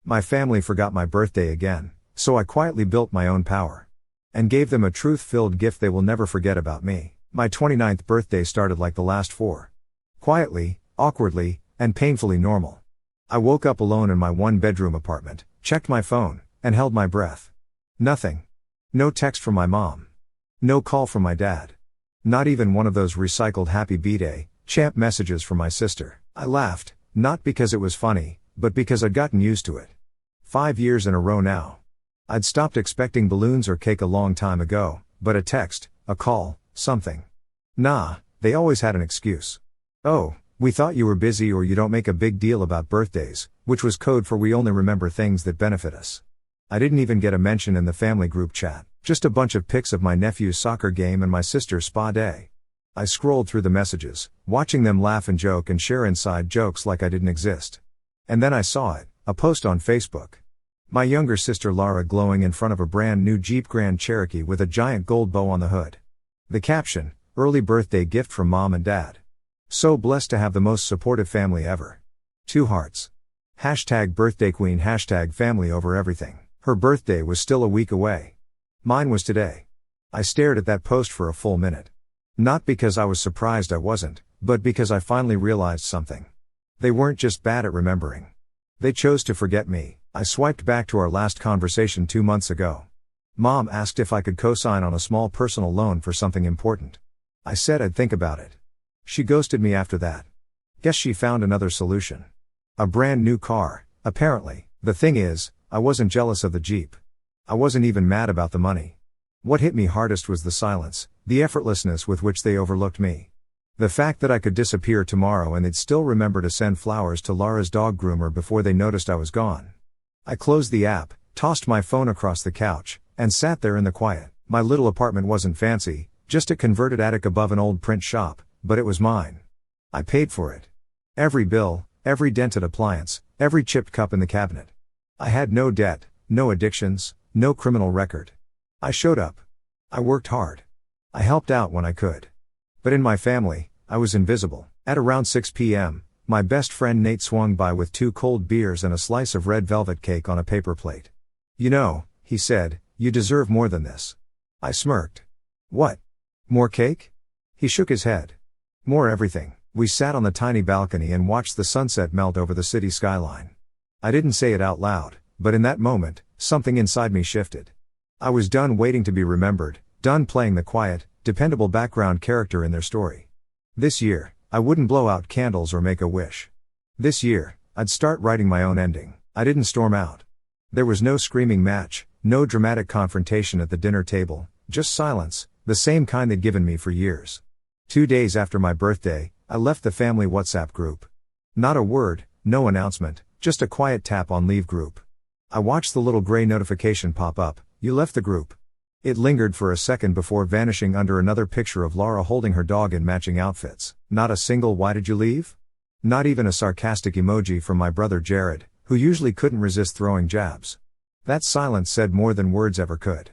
My family forgot my birthday again, so I quietly built my own power. And gave them a truth-filled gift they will never forget about me. My 29th birthday started like the last 4. Quietly, awkwardly, and painfully normal. I woke up alone in my one-bedroom apartment, checked my phone, and held my breath. Nothing. No text from my mom. No call from my dad. Not even one of those recycled happy B-Day, champ messages from my sister. I laughed, not because it was funny, but because I'd gotten used to it. 5 years in a row now. I'd stopped expecting balloons or cake a long time ago, but a text, a call, something. Nah, they always had an excuse. Oh, we thought you were busy or you don't make a big deal about birthdays, which was code for we only remember things that benefit us. I didn't even get a mention in the family group chat, just a bunch of pics of my nephew's soccer game and my sister's spa day. I scrolled through the messages, watching them laugh and joke and share inside jokes like I didn't exist. And then I saw it, a post on Facebook. My younger sister Lara glowing in front of a brand new Jeep Grand Cherokee with a giant gold bow on the hood. The caption, early birthday gift from mom and dad. So blessed to have the most supportive family ever. 2 hearts. Hashtag birthday queen, hashtag family over everything. Her birthday was still a week away. Mine was today. I stared at that post for a full minute. Not because I was surprised I wasn't, but because I finally realized something. They weren't just bad at remembering. They chose to forget me. I swiped back to our last conversation 2 months ago. Mom asked if I could co-sign on a small personal loan for something important. I said I'd think about it. She ghosted me after that. Guess she found another solution. A brand new car, apparently. The thing is, I wasn't jealous of the Jeep. I wasn't even mad about the money. What hit me hardest was the silence, the effortlessness with which they overlooked me. The fact that I could disappear tomorrow and they'd still remember to send flowers to Lara's dog groomer before they noticed I was gone. I closed the app, tossed my phone across the couch, and sat there in the quiet. My little apartment wasn't fancy, just a converted attic above an old print shop, but it was mine. I paid for it. Every bill, every dented appliance, every chipped cup in the cabinet. I had no debt, no addictions, no criminal record. I showed up. I worked hard. I helped out when I could. But in my family, I was invisible. At around 6 p.m., my best friend Nate swung by with 2 cold beers and a slice of red velvet cake on a paper plate. You know, he said, you deserve more than this. I smirked. What? More cake? He shook his head. More everything. We sat on the tiny balcony and watched the sunset melt over the city skyline. I didn't say it out loud, but in that moment, something inside me shifted. I was done waiting to be remembered, done playing the quiet, dependable background character in their story. This year, I wouldn't blow out candles or make a wish. This year, I'd start writing my own ending. I didn't storm out. There was no screaming match, no dramatic confrontation at the dinner table, just silence, the same kind they'd given me for years. 2 days after my birthday, I left the family WhatsApp group. Not a word, no announcement, just a quiet tap on leave group. I watched the little gray notification pop up, you left the group. It lingered for a second before vanishing under another picture of Lara holding her dog in matching outfits. Not a single "why did you leave?" Not even a sarcastic emoji from my brother Jared, who usually couldn't resist throwing jabs. That silence said more than words ever could.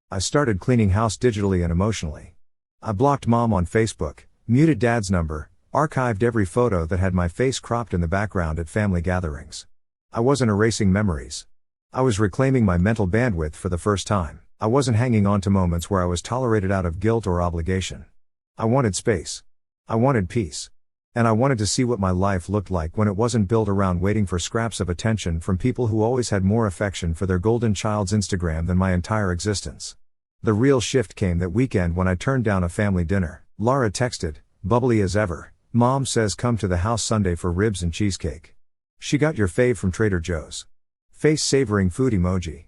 I started cleaning house digitally and emotionally. I blocked mom on Facebook, muted dad's number, archived every photo that had my face cropped in the background at family gatherings. I wasn't erasing memories. I was reclaiming my mental bandwidth for the first time. I wasn't hanging on to moments where I was tolerated out of guilt or obligation. I wanted space. I wanted peace. And I wanted to see what my life looked like when it wasn't built around waiting for scraps of attention from people who always had more affection for their golden child's Instagram than my entire existence. The real shift came that weekend when I turned down a family dinner. Lara texted, bubbly as ever, "Mom says come to the house Sunday for ribs and cheesecake. She got your fave from Trader Joe's." Face savoring food emoji.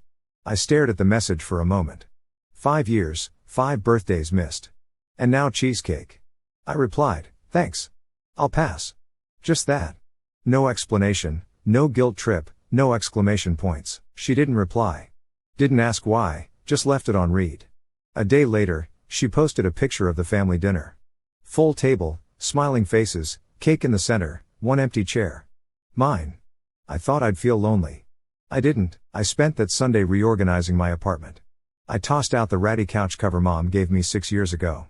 I stared at the message for a moment. 5 years, 5 birthdays missed. And now cheesecake. I replied, thanks. I'll pass. Just that. No explanation, no guilt trip, no exclamation points. She didn't reply. Didn't ask why, just left it on read. A day later, she posted a picture of the family dinner. Full table, smiling faces, cake in the center, one empty chair. Mine. I thought I'd feel lonely. I didn't. I spent that Sunday reorganizing my apartment. I tossed out the ratty couch cover mom gave me 6 years ago.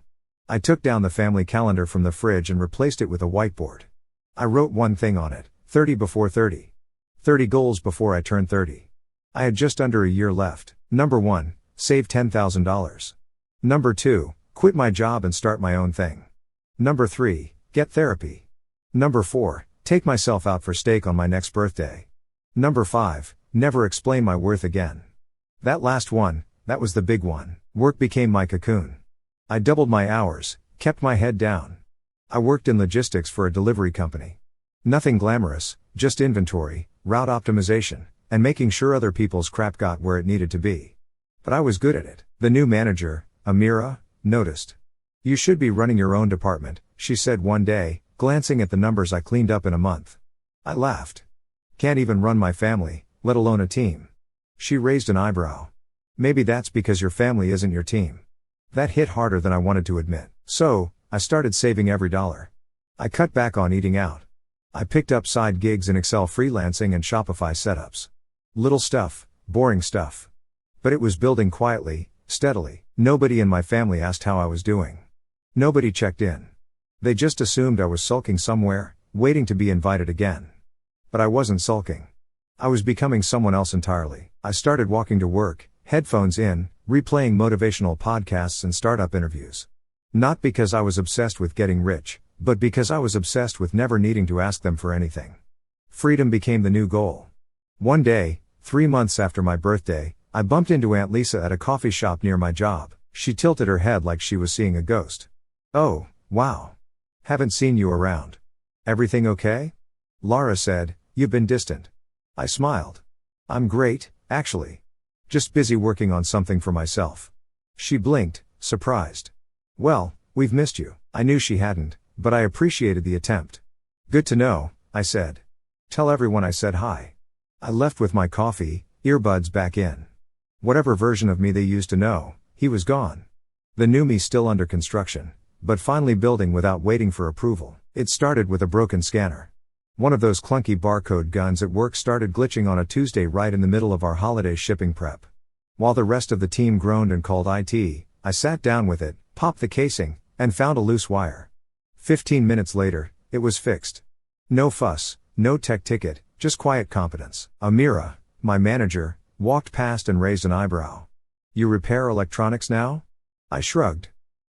I took down the family calendar from the fridge and replaced it with a whiteboard. I wrote one thing on it, 30 before 30. 30 goals before I turned 30. I had just under a year left. Number 1, save $10,000. Number 2, quit my job and start my own thing. Number 3, get therapy. Number 4, take myself out for steak on my next birthday. Number 5, never explain my worth again. That last one, that was the big one. Work became my cocoon. I doubled my hours, kept my head down. I worked in logistics for a delivery company. Nothing glamorous, just inventory, route optimization, and making sure other people's crap got where it needed to be. But I was good at it. The new manager, Amira, noticed. "You should be running your own department," she said one day, glancing at the numbers I cleaned up in a month. I laughed. "Can't even run my family, let alone a team." She raised an eyebrow. "Maybe that's because your family isn't your team." That hit harder than I wanted to admit. So, I started saving every dollar. I cut back on eating out. I picked up side gigs in Excel freelancing and Shopify setups. Little stuff, boring stuff. But it was building quietly, steadily. Nobody in my family asked how I was doing. Nobody checked in. They just assumed I was sulking somewhere, waiting to be invited again. But I wasn't sulking. I was becoming someone else entirely. I started walking to work, headphones in, replaying motivational podcasts and startup interviews. Not because I was obsessed with getting rich, but because I was obsessed with never needing to ask them for anything. Freedom became the new goal. One day, 3 months after my birthday, I bumped into Aunt Lisa at a coffee shop near my job. She tilted her head like she was seeing a ghost. "Oh, wow. Haven't seen you around. Everything okay?" Laura said, "You've been distant." I smiled. "I'm great, actually. Just busy working on something for myself." She blinked, surprised. "Well, we've missed you." I knew she hadn't, but I appreciated the attempt. "Good to know," I said. "Tell everyone I said hi." I left with my coffee, earbuds back in. Whatever version of me they used to know, he was gone. The new me still under construction, but finally building without waiting for approval. It started with a broken scanner. One of those clunky barcode guns at work started glitching on a Tuesday right in the middle of our holiday shipping prep. While the rest of the team groaned and called IT, I sat down with it, popped the casing, and found a loose wire. 15 minutes later, it was fixed. No fuss, no tech ticket, just quiet competence. Amira, my manager, walked past and raised an eyebrow. "You repair electronics now?" I shrugged.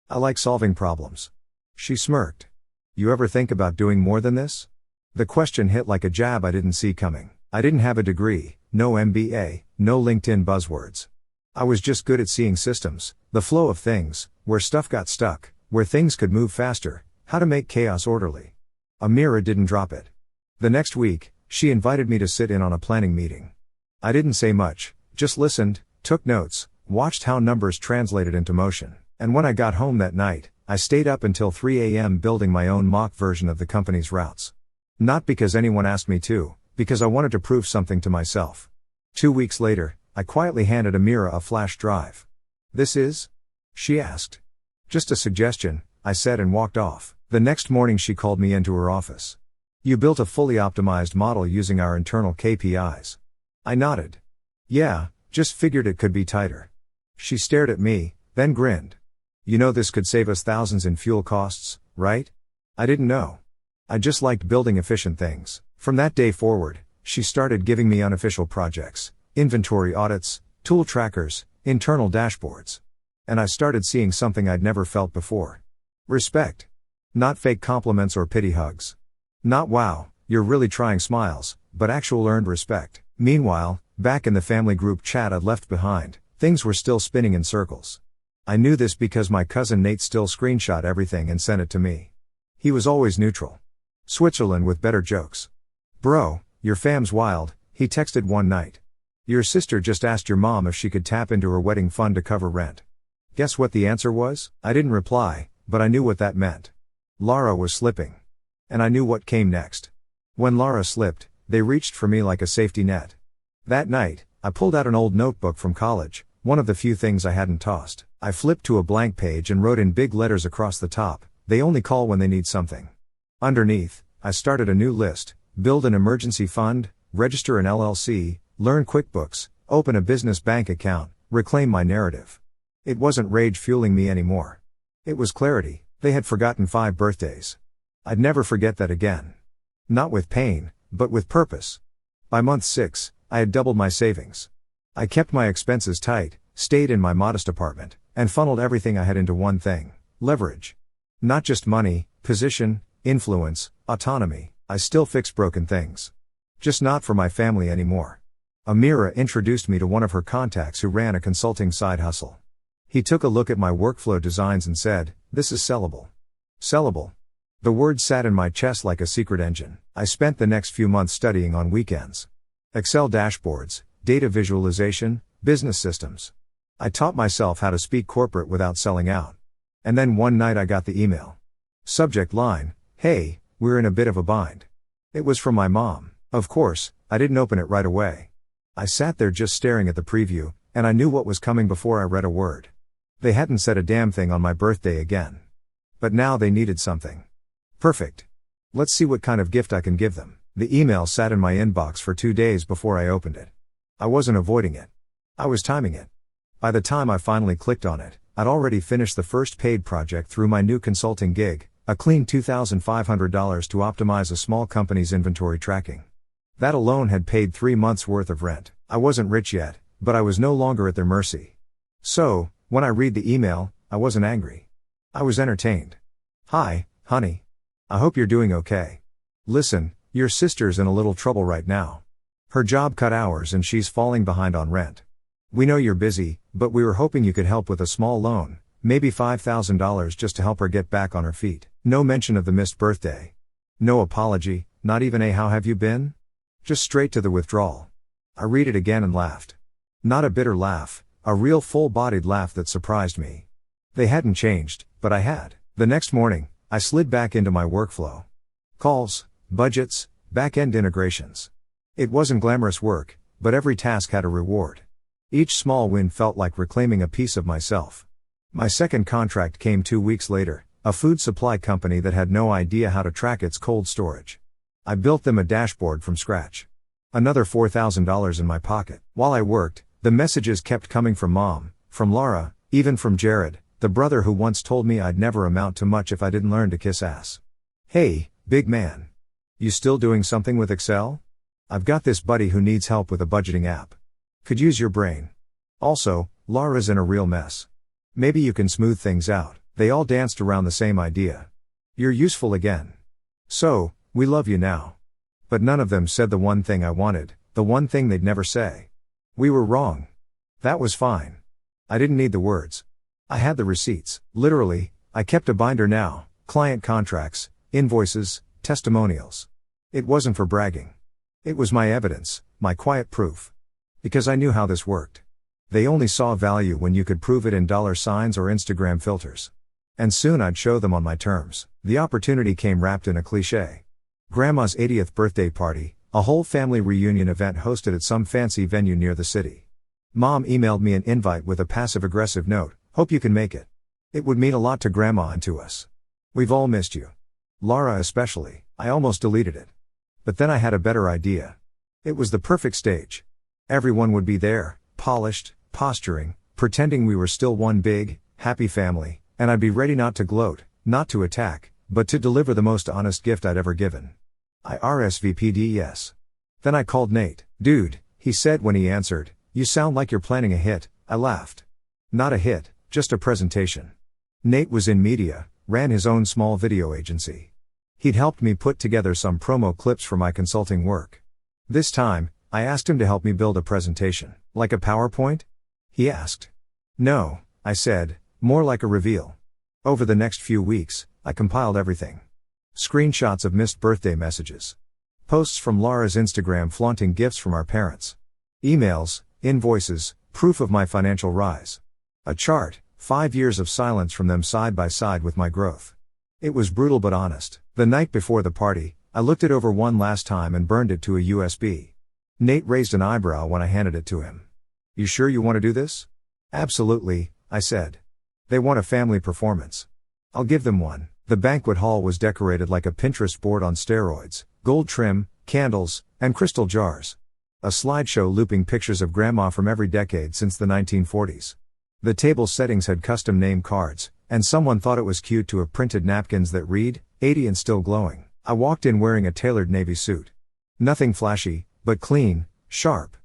"I like solving problems." She smirked. "You ever think about doing more than this?" The question hit like a jab I didn't see coming. I didn't have a degree, no MBA, no LinkedIn buzzwords. I was just good at seeing systems, the flow of things, where stuff got stuck, where things could move faster, how to make chaos orderly. Amira didn't drop it. The next week, she invited me to sit in on a planning meeting. I didn't say much, just listened, took notes, watched how numbers translated into motion. And when I got home that night, I stayed up until 3 a.m. building my own mock version of the company's routes. Not because anyone asked me to, because I wanted to prove something to myself. 2 weeks later, I quietly handed Amira a flash drive. "This is?" she asked. "Just a suggestion," I said and walked off. The next morning she called me into her office. "You built a fully optimized model using our internal KPIs." I nodded. "Yeah, just figured it could be tighter." She stared at me, then grinned. "You know this could save us thousands in fuel costs, right?" I didn't know. I just liked building efficient things. From that day forward, she started giving me unofficial projects, inventory audits, tool trackers, internal dashboards. And I started seeing something I'd never felt before. Respect. Not fake compliments or pity hugs. Not "wow, you're really trying" smiles, but actual earned respect. Meanwhile, back in the family group chat I'd left behind, things were still spinning in circles. I knew this because my cousin Nate still screenshot everything and sent it to me. He was always neutral. Switzerland with better jokes. "Bro, your fam's wild," he texted one night. "Your sister just asked your mom if she could tap into her wedding fund to cover rent." Guess what the answer was? I didn't reply, but I knew what that meant. Lara was slipping. And I knew what came next. When Lara slipped, they reached for me like a safety net. That night, I pulled out an old notebook from college, one of the few things I hadn't tossed. I flipped to a blank page and wrote in big letters across the top, "They only call when they need something." Underneath, I started a new list: build an emergency fund, register an LLC, learn QuickBooks, open a business bank account, reclaim my narrative. It wasn't rage fueling me anymore. It was clarity. They had forgotten 5 birthdays. I'd never forget that again. Not with pain, but with purpose. By month 6, I had doubled my savings. I kept my expenses tight, stayed in my modest apartment, and funneled everything I had into one thing: leverage. Not just money, position, influence, autonomy. I still fix broken things. Just not for my family anymore. Amira introduced me to one of her contacts who ran a consulting side hustle. He took a look at my workflow designs and said, "This is sellable." Sellable. The word sat in my chest like a secret engine. I spent the next few months studying on weekends. Excel dashboards, data visualization, business systems. I taught myself how to speak corporate without selling out. And then one night I got the email. Subject line, "Hey, we're in a bit of a bind." It was from my mom. Of course, I didn't open it right away. I sat there just staring at the preview, and I knew what was coming before I read a word. They hadn't said a damn thing on my birthday again. But now they needed something. Perfect. Let's see what kind of gift I can give them. The email sat in my inbox for 2 days before I opened it. I wasn't avoiding it. I was timing it. By the time I finally clicked on it, I'd already finished the first paid project through my new consulting gig, a clean $2,500 to optimize a small company's inventory tracking. That alone had paid 3 months' worth of rent. I wasn't rich yet, but I was no longer at their mercy. So, when I read the email, I wasn't angry. I was entertained. "Hi, honey. I hope you're doing okay. Listen, your sister's in a little trouble right now. Her job cut hours and she's falling behind on rent. We know you're busy, but we were hoping you could help with a small loan, maybe $5,000 just to help her get back on her feet." No mention of the missed birthday. No apology, not even a "how have you been?" Just straight to the withdrawal. I read it again and laughed. Not a bitter laugh, a real full-bodied laugh that surprised me. They hadn't changed, but I had. The next morning, I slid back into my workflow. Calls, budgets, back-end integrations. It wasn't glamorous work, but every task had a reward. Each small win felt like reclaiming a piece of myself. My second contract came 2 weeks later, a food supply company that had no idea how to track its cold storage. I built them a dashboard from scratch. Another $4,000 in my pocket. While I worked, the messages kept coming from Mom, from Laura, even from Jared, the brother who once told me I'd never amount to much if I didn't learn to kiss ass. "Hey, big man. You still doing something with Excel? I've got this buddy who needs help with a budgeting app. Could use your brain. Also, Laura's in a real mess. Maybe you can smooth things out." They all danced around the same idea. "You're useful again. So, we love you now." But none of them said the one thing I wanted, the one thing they'd never say. "We were wrong." That was fine. I didn't need the words. I had the receipts. Literally, I kept a binder now, client contracts, invoices, testimonials. It wasn't for bragging. It was my evidence, my quiet proof. Because I knew how this worked. They only saw value when you could prove it in dollar signs or Instagram filters. And soon I'd show them on my terms. The opportunity came wrapped in a cliché. Grandma's 80th birthday party, a whole family reunion event hosted at some fancy venue near the city. Mom emailed me an invite with a passive-aggressive note, "Hope you can make it. It would mean a lot to Grandma and to us. We've all missed you. Laura especially." I almost deleted it. But then I had a better idea. It was the perfect stage. Everyone would be there, polished, posturing, pretending we were still one big, happy family, and I'd be ready not to gloat, not to attack, but to deliver the most honest gift I'd ever given. I RSVP'd yes. Then I called Nate. "Dude," he said when he answered, "you sound like you're planning a hit." I laughed. "Not a hit, just a presentation." Nate was in media, ran his own small video agency. He'd helped me put together some promo clips for my consulting work. This time, I asked him to help me build a presentation. "Like a PowerPoint?" he asked. "No," I said, "more like a reveal." Over the next few weeks, I compiled everything. Screenshots of missed birthday messages. Posts from Laura's Instagram flaunting gifts from our parents. Emails, invoices, proof of my financial rise. A chart, 5 years of silence from them side by side with my growth. It was brutal but honest. The night before the party, I looked it over one last time and burned it to a USB. Nate raised an eyebrow when I handed it to him. "You sure you want to do this?" "Absolutely," I said. "They want a family performance. I'll give them one." The banquet hall was decorated like a Pinterest board on steroids, gold trim, candles, and crystal jars. A slideshow looping pictures of Grandma from every decade since the 1940s. The table settings had custom name cards, and someone thought it was cute to have printed napkins that read, 80 and still glowing. I walked in wearing a tailored navy suit. Nothing flashy, but clean, sharp.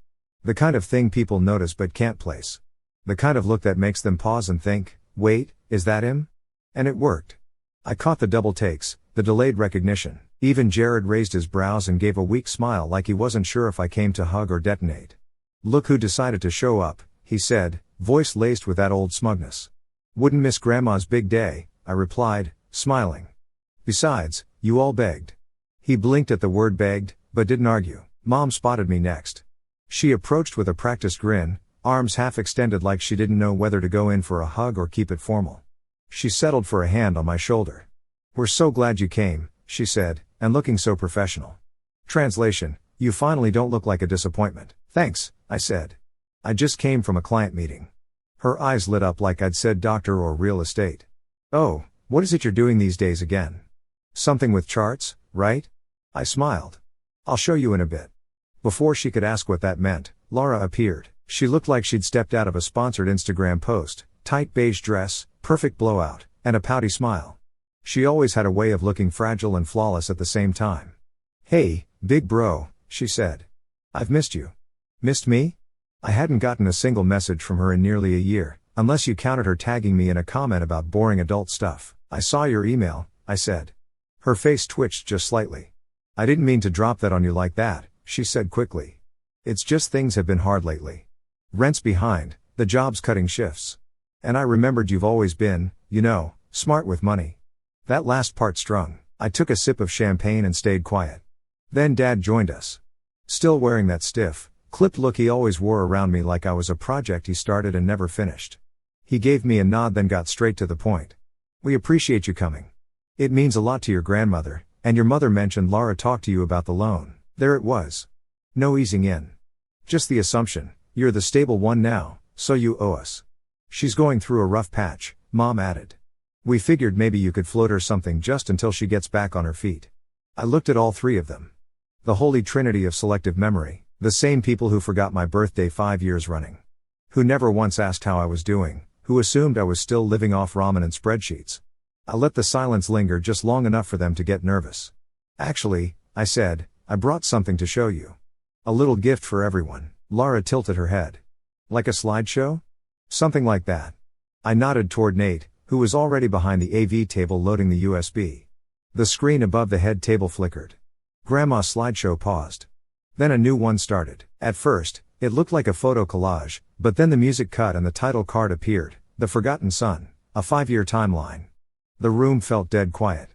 The kind of thing people notice but can't place. The kind of look that makes them pause and think, wait, is that him? And it worked. I caught the double takes, the delayed recognition. Even Jared raised his brows and gave a weak smile like he wasn't sure if I came to hug or detonate. Look who decided to show up, he said, voice laced with that old smugness. Wouldn't miss Grandma's big day, I replied, smiling. Besides, you all begged. He blinked at the word begged, but didn't argue. Mom spotted me next. She approached with a practiced grin, arms half extended like she didn't know whether to go in for a hug or keep it formal. She settled for a hand on my shoulder. We're so glad you came, she said, and looking so professional. Translation, you finally don't look like a disappointment. Thanks, I said. I just came from a client meeting. Her eyes lit up like I'd said doctor or real estate. Oh, what is it you're doing these days again? Something with charts, right? I smiled. I'll show you in a bit. Before she could ask what that meant, Laura appeared. She looked like she'd stepped out of a sponsored Instagram post, tight beige dress, perfect blowout, and a pouty smile. She always had a way of looking fragile and flawless at the same time. Hey, big bro, she said. I've missed you. Missed me? I hadn't gotten a single message from her in nearly a year, unless you counted her tagging me in a comment about boring adult stuff. I saw your email, I said. Her face twitched just slightly. I didn't mean to drop that on you like that, she said quickly. It's just things have been hard lately. Rent's behind, the job's cutting shifts. And I remembered you've always been, you know, smart with money. That last part strung. I took a sip of champagne and stayed quiet. Then Dad joined us. Still wearing that stiff, clipped look he always wore around me like I was a project he started and never finished. He gave me a nod then got straight to the point. We appreciate you coming. It means a lot to your grandmother, and your mother mentioned Laura talked to you about the loan. There it was. No easing in. Just the assumption, you're the stable one now, so you owe us. She's going through a rough patch, Mom added. We figured maybe you could float her something just until she gets back on her feet. I looked at all three of them. The holy trinity of selective memory, the same people who forgot my birthday 5 years running. Who never once asked how I was doing, who assumed I was still living off ramen and spreadsheets. I let the silence linger just long enough for them to get nervous. Actually, I said, I brought something to show you. A little gift for everyone. Laura tilted her head. Like a slideshow? Something like that. I nodded toward Nate, who was already behind the AV table loading the USB. The screen above the head table flickered. Grandma's slideshow paused. Then a new one started. At first, it looked like a photo collage, but then the music cut and the title card appeared, The Forgotten Son, a 5-year timeline. The room felt dead quiet.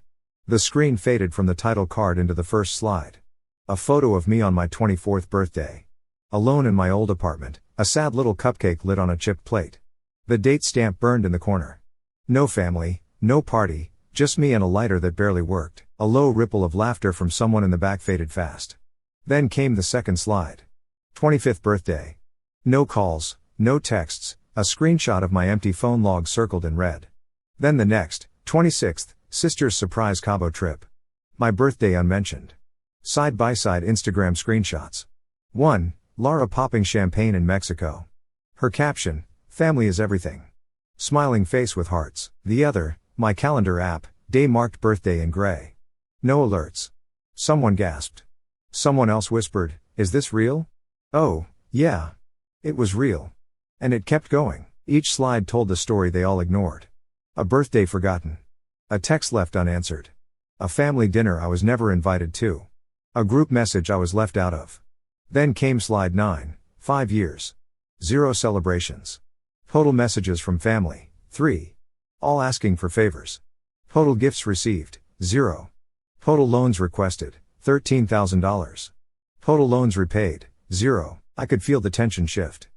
The screen faded from the title card into the first slide. A photo of me on my 24th birthday. Alone in my old apartment, a sad little cupcake lit on a chipped plate. The date stamp burned in the corner. No family, no party, just me and a lighter that barely worked. A low ripple of laughter from someone in the back faded fast. Then came the second slide. 25th birthday. No calls, no texts, a screenshot of my empty phone log circled in red. Then the next, 26th, sister's surprise Cabo trip. My birthday unmentioned. Side-by-side Instagram screenshots. 1. Laura popping champagne in Mexico. Her caption, family is everything. Smiling face with hearts. The other, my calendar app, day marked birthday in gray. No alerts. Someone gasped. Someone else whispered, is this real? Oh, yeah. It was real. And it kept going. Each slide told the story they all ignored. A birthday forgotten. A text left unanswered. A family dinner I was never invited to. A group message I was left out of. Then came slide 9, 5 years. 0 celebrations. Total messages from family, 3. All asking for favors. Total gifts received, 0. Total loans requested, $13,000. Total loans repaid, 0. I could feel the tension shift.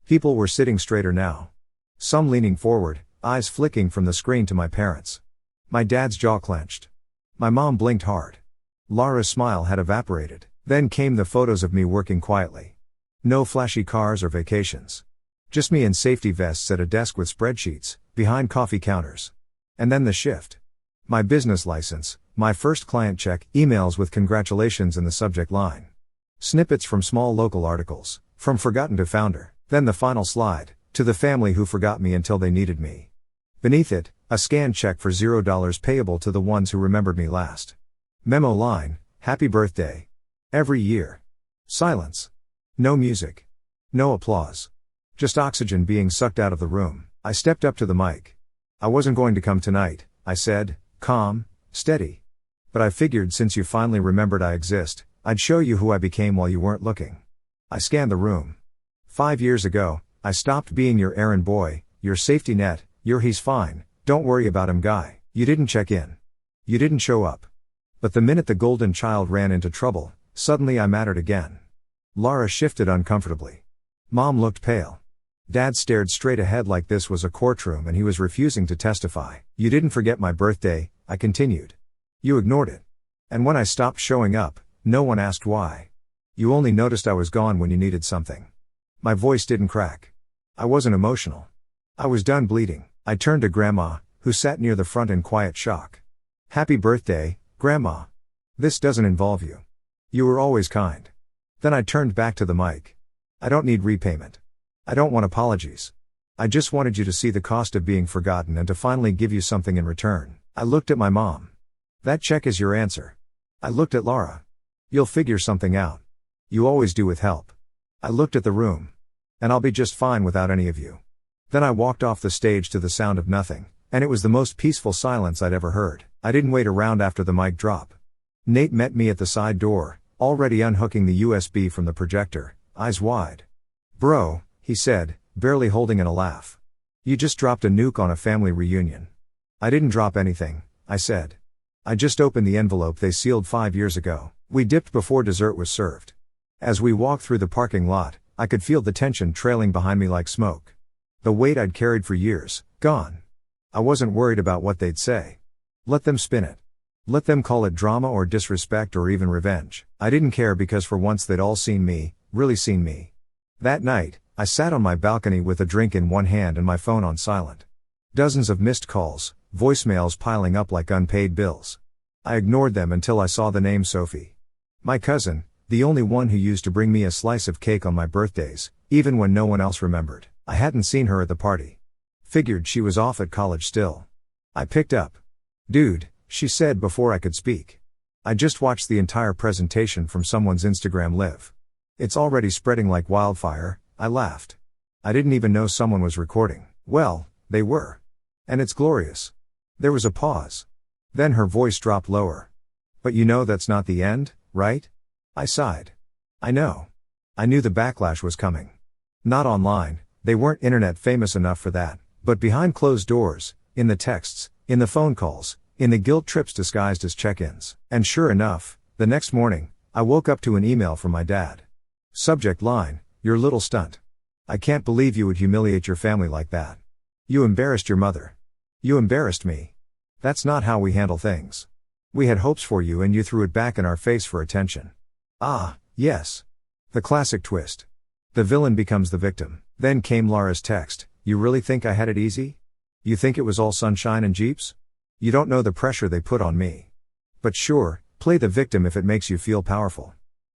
People were sitting straighter now. Some leaning forward, eyes flicking from the screen to my parents. My dad's jaw clenched. My mom blinked hard. Laura's smile had evaporated. Then came the photos of me working quietly. No flashy cars or vacations. Just me in safety vests at a desk with spreadsheets, behind coffee counters. And then the shift. My business license, my first client check, emails with congratulations in the subject line. Snippets from small local articles, from forgotten to founder. Then the final slide, to the family who forgot me until they needed me. Beneath it, a scanned check for $0 payable to the ones who remembered me last. Memo line, happy birthday. Every year. Silence. No music. No applause. Just oxygen being sucked out of the room. I stepped up to the mic. I wasn't going to come tonight, I said, calm, steady. But I figured since you finally remembered I exist, I'd show you who I became while you weren't looking. I scanned the room. 5 years ago, I stopped being your errand boy, your safety net, your he's fine, don't worry about him guy. You didn't check in. You didn't show up. But the minute the golden child ran into trouble, suddenly I mattered again. Lara shifted uncomfortably. Mom looked pale. Dad stared straight ahead like this was a courtroom and he was refusing to testify. You didn't forget my birthday, I continued. You ignored it. And when I stopped showing up, no one asked why. You only noticed I was gone when you needed something. My voice didn't crack. I wasn't emotional. I was done bleeding. I turned to Grandma, who sat near the front in quiet shock. Happy birthday, Grandma. This doesn't involve you. You were always kind. Then I turned back to the mic. I don't need repayment. I don't want apologies. I just wanted you to see the cost of being forgotten and to finally give you something in return. I looked at my mom. That check is your answer. I looked at Lara. You'll figure something out. You always do with help. I looked at the room. And I'll be just fine without any of you. Then I walked off the stage to the sound of nothing, and it was the most peaceful silence I'd ever heard. I didn't wait around after the mic drop. Nate met me at the side door, already unhooking the USB from the projector, eyes wide. Bro, he said, barely holding in a laugh. You just dropped a nuke on a family reunion. I didn't drop anything, I said. I just opened the envelope they sealed 5 years ago. We dipped before dessert was served. As we walked through the parking lot, I could feel the tension trailing behind me like smoke. The weight I'd carried for years, gone. I wasn't worried about what they'd say. Let them spin it. Let them call it drama or disrespect or even revenge. I didn't care because for once they'd all seen me, really seen me. That night, I sat on my balcony with a drink in one hand and my phone on silent. Dozens of missed calls, voicemails piling up like unpaid bills. I ignored them until I saw the name Sophie. My cousin, the only one who used to bring me a slice of cake on my birthdays, even when no one else remembered. I hadn't seen her at the party. Figured she was off at college still. I picked up. Dude, she said before I could speak. I just watched the entire presentation from someone's Instagram live. It's already spreading like wildfire, I laughed. I didn't even know someone was recording. Well, they were. And it's glorious. There was a pause. Then her voice dropped lower. But you know that's not the end, right? I sighed. I know. I knew the backlash was coming. Not online, they weren't internet famous enough for that, but behind closed doors, in the texts, in the phone calls, in the guilt trips disguised as check-ins. And sure enough, the next morning, I woke up to an email from my dad. Subject line, your little stunt. I can't believe you would humiliate your family like that. You embarrassed your mother. You embarrassed me. That's not how we handle things. We had hopes for you and you threw it back in our face for attention. Ah, yes. The classic twist. The villain becomes the victim. Then came Lara's text, you really think I had it easy? You think it was all sunshine and jeeps? You don't know the pressure they put on me. But sure, play the victim if it makes you feel powerful.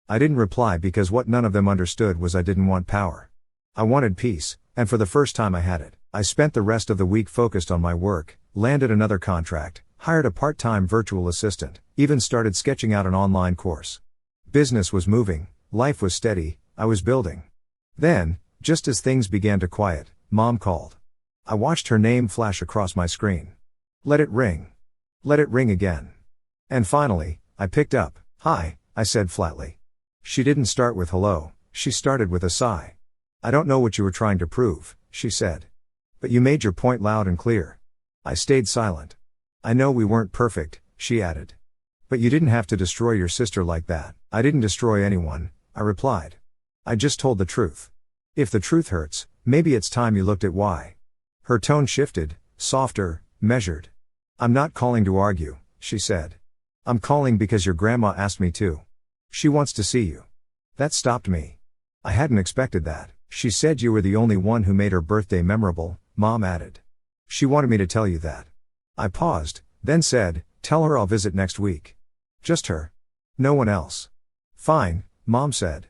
I didn't reply because what none of them understood was I didn't want power. I wanted peace, and for the first time I had it. I spent the rest of the week focused on my work, landed another contract, hired a part-time virtual assistant, even started sketching out an online course. Business was moving, life was steady, I was building. Then, just as things began to quiet, Mom called. I watched her name flash across my screen. Let it ring. Let it ring again. And finally, I picked up. Hi, I said flatly. She didn't start with hello, she started with a sigh. I don't know what you were trying to prove, she said. But you made your point loud and clear. I stayed silent. I know we weren't perfect, she added. But you didn't have to destroy your sister like that. I didn't destroy anyone, I replied. I just told the truth. If the truth hurts, maybe it's time you looked at why. Her tone shifted, softer, measured. I'm not calling to argue, she said. I'm calling because your grandma asked me to. She wants to see you. That stopped me. I hadn't expected that. She said you were the only one who made her birthday memorable, Mom added. She wanted me to tell you that. I paused, then said, tell her I'll visit next week. Just her. No one else. Fine, Mom said.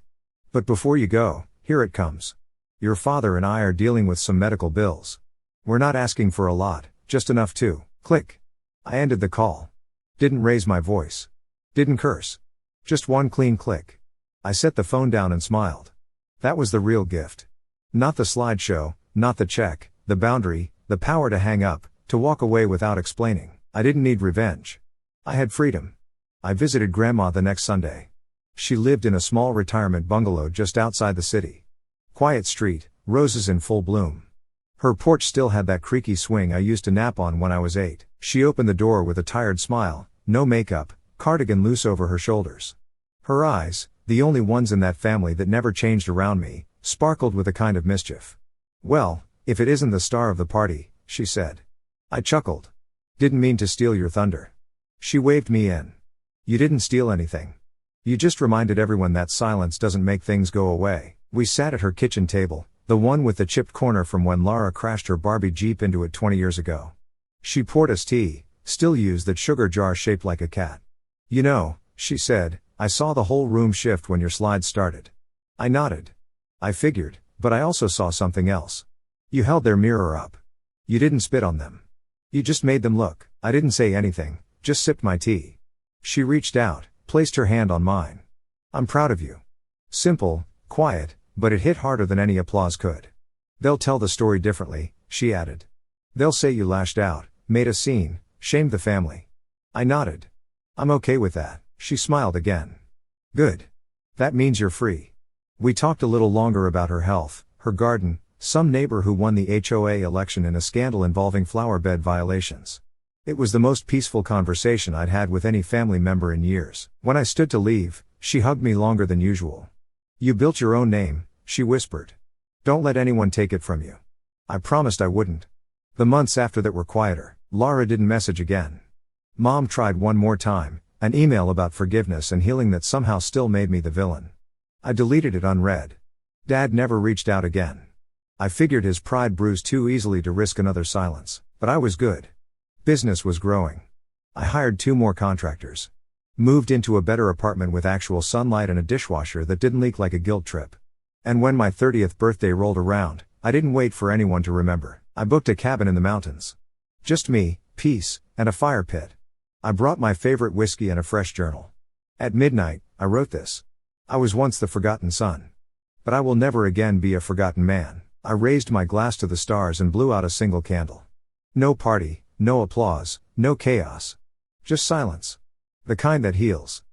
But before you go, here it comes. Your father and I are dealing with some medical bills. We're not asking for a lot, just enough to, click. I ended the call. Didn't raise my voice. Didn't curse. Just one clean click. I set the phone down and smiled. That was the real gift. Not the slideshow, not the check, the boundary, the power to hang up, to walk away without explaining. I didn't need revenge. I had freedom. I visited Grandma the next Sunday. She lived in a small retirement bungalow just outside the city. Quiet street, roses in full bloom. Her porch still had that creaky swing I used to nap on when I was 8. She opened the door with a tired smile, no makeup, cardigan loose over her shoulders. Her eyes, the only ones in that family that never changed around me, sparkled with a kind of mischief. "Well, if it isn't the star of the party," she said. I chuckled. "Didn't mean to steal your thunder." She waved me in. "You didn't steal anything. You just reminded everyone that silence doesn't make things go away." We sat at her kitchen table, the one with the chipped corner from when Lara crashed her Barbie Jeep into it 20 years ago. She poured us tea, still used that sugar jar shaped like a cat. "You know," she said, "I saw the whole room shift when your slides started." I nodded. "I figured, but I also saw something else. You held their mirror up. You didn't spit on them. You just made them look." I didn't say anything, just sipped my tea. She reached out, placed her hand on mine. "I'm proud of you." Simple, quiet, but it hit harder than any applause could. "They'll tell the story differently," she added. "They'll say you lashed out, made a scene, shamed the family." I nodded. "I'm okay with that." She smiled again. "Good. That means you're free." We talked a little longer about her health, her garden, some neighbor who won the HOA election in a scandal involving flower bed violations. It was the most peaceful conversation I'd had with any family member in years. When I stood to leave, she hugged me longer than usual. "You built your own name," she whispered. "Don't let anyone take it from you." I promised I wouldn't. The months after that were quieter. Lara didn't message again. Mom tried one more time, an email about forgiveness and healing that somehow still made me the villain. I deleted it unread. Dad never reached out again. I figured his pride bruised too easily to risk another silence, but I was good. Business was growing. I hired 2 more contractors. Moved into a better apartment with actual sunlight and a dishwasher that didn't leak like a guilt trip. And when my 30th birthday rolled around, I didn't wait for anyone to remember. I booked a cabin in the mountains. Just me, peace, and a fire pit. I brought my favorite whiskey and a fresh journal. At midnight, I wrote this. I was once the forgotten son. But I will never again be a forgotten man. I raised my glass to the stars and blew out a single candle. No party, no applause, no chaos. Just silence. The kind that heals.